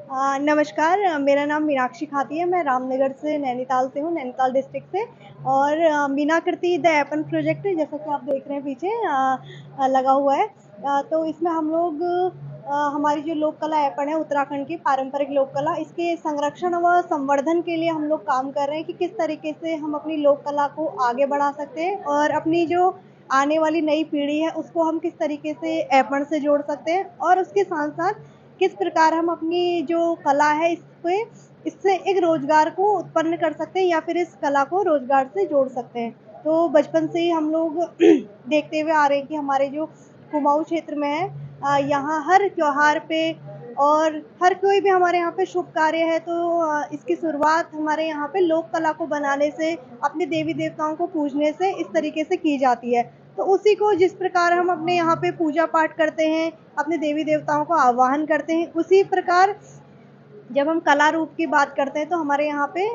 नमस्कार, मेरा नाम मीनाक्षी खाती है, मैं रामनगर से नैनीताल से हूँ, नैनीताल डिस्ट्रिक्ट से। और मीनाकृति द एपन प्रोजेक्ट जैसा कि आप देख रहे हैं पीछे लगा हुआ है। तो इसमें हम लोग हमारी जो लोक कला एपन है उत्तराखंड की पारंपरिक लोक कला, इसके संरक्षण व संवर्धन के लिए हम लोग काम कर रहे हैं कि किस तरीके से हम अपनी लोक कला को आगे बढ़ा सकते हैं और अपनी जो आने वाली नई पीढ़ी है उसको हम किस तरीके से एपन से जोड़ सकते हैं और उसके साथ-साथ किस प्रकार हम अपनी जो कला है इससे एक रोज़गार को उत्पन्न कर सकते हैं या फिर इस कला को रोज़गार से जोड़ सकते हैं। तो बचपन से ही हम लोग देखते हुए आ रहे हैं कि हमारे जो कुमाऊँ क्षेत्र में है, यहाँ हर त्योहार पे और हर कोई भी हमारे यहाँ पे शुभ कार्य है तो इसकी शुरुआत हमारे यहाँ पे लोक कला को बनाने से, अपने देवी-देवताओं को पूजने से इस तरीके से की जाती है। तो उसी को जिस प्रकार हम अपने यहाँ पे पूजा-पाठ करते हैं, अपने देवी-देवताओं को आवाहन करते हैं, उसी प्रकार जब हम कला रूप की बात करते हैं तो हमारे यहाँ पे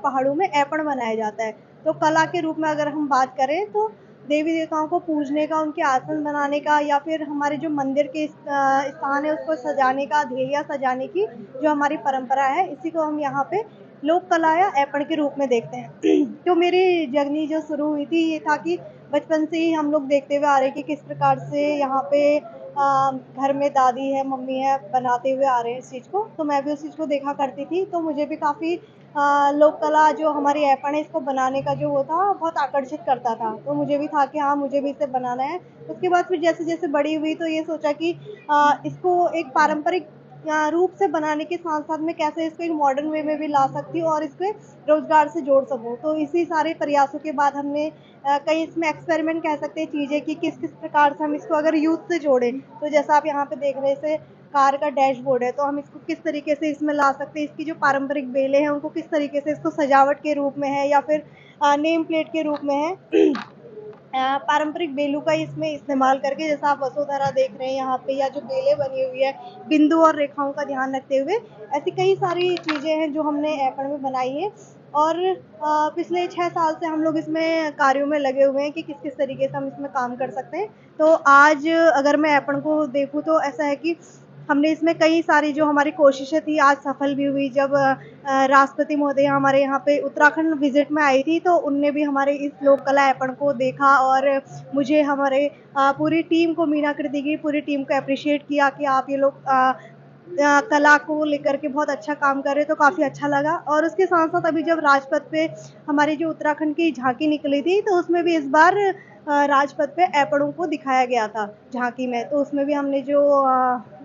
पहाड़ों में ऐपण बनाया जाता है। तो कला के रूप में अगर हम बात करें तो देवी-देवताओं को पूजने का, उनके आसन बनाने का या फिर हमारे जो मंदिर के स्थान है उसको सजाने का, देहरिया सजाने की जो हमारी परंपरा है, इसी को हम यहाँ पे लोक कला या ऐपण के रूप में देखते हैं। तो मेरी जर्नी जो शुरू हुई थी ये था कि बचपन से ही हम लोग देखते हुए आ रहे हैं कि किस प्रकार से यहाँ पे घर में दादी है, मम्मी है, बनाते हुए आ रहे हैं इस चीज़ को, तो मैं भी उस चीज़ को देखा करती थी। तो मुझे भी काफ़ी लोक कला जो हमारी ऐपण है इसको बनाने का जो वो था बहुत आकर्षित करता था। तो मुझे भी था कि हाँ, मुझे भी इसे बनाना है। उसके बाद फिर जैसे-जैसे बड़ी हुई तो ये सोचा कि इसको एक पारंपरिक रूप से बनाने के साथ-साथ मैं कैसे इसको एक मॉडर्न वे में भी ला सकती हूँ और इसको रोज़गार से जोड़ सकूँ। तो इसी सारे प्रयासों के बाद हमने कई इसमें एक्सपेरिमेंट कह सकते हैं चीज़ें कि किस-किस प्रकार से हम इसको अगर यूथ से जोड़ें, तो जैसा आप यहाँ पे देख रहे हैं जैसे कार का डैशबोर्ड है, तो हम इसको किस तरीके से इसमें ला सकते हैं, इसकी जो पारंपरिक बेलें हैं उनको किस तरीके से इसको सजावट के रूप में है या फिर नेम प्लेट के रूप में है। पारंपरिक बेलों का इसमें इस्तेमाल करके जैसा आप वसुंधरा देख रहे हैं यहाँ पे या जो बेलें बनी हुई है, बिंदु और रेखाओं का ध्यान रखते हुए, ऐसी कई सारी चीज़ें हैं जो हमने ऐपण में बनाई हैं। और पिछले 6 साल से हम लोग इसमें कार्यों में लगे हुए हैं कि किस-किस तरीके से हम इसमें काम कर सकते हैं। तो आज अगर मैं ऐपण को देखूँ तो ऐसा है कि हमने इसमें कई सारी जो हमारी कोशिशें थी आज सफल भी हुई। जब राष्ट्रपति महोदय हमारे यहाँ पे उत्तराखंड विज़िट में आई थी तो उनने भी हमारे इस लोक कला ऐपण को देखा और मुझे हमारे पूरी टीम को मीनाकृति की पूरी टीम को एप्रिशिएट किया कि आप ये लोग कला को लेकर के बहुत अच्छा काम कर रहे हैं, तो काफ़ी अच्छा लगा। और उसके साथ-साथ अभी जब राजपथ पे हमारी जो उत्तराखंड की झाँकी निकली थी, तो उसमें भी इस बार राजपथ पे ऐपणों को दिखाया गया था झाँकी में। तो उसमें भी हमने जो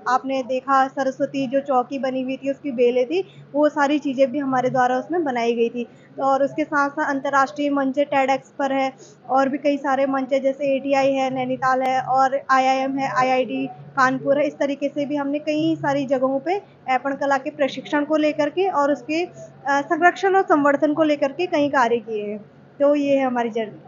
आपने देखा सरस्वती जो चौकी बनी हुई थी, उसकी बेलें थी, वो सारी चीज़ें भी हमारे द्वारा उसमें बनाई गई थी। और उसके साथ-साथ अंतर्राष्ट्रीय मंच है, टेडएक्स पर है और भी कई सारे मंच हैं जैसे एटीआई है, नैनीताल है और आईआईएम है, आईआईटी कानपुर है। इस तरीके से भी हमने कई सारी जगहों पे ऐपण कला के प्रशिक्षण को लेकर के और उसके संरक्षण और संवर्धन को लेकर के कई कार्य किए हैं। तो ये है हमारी जर्नी।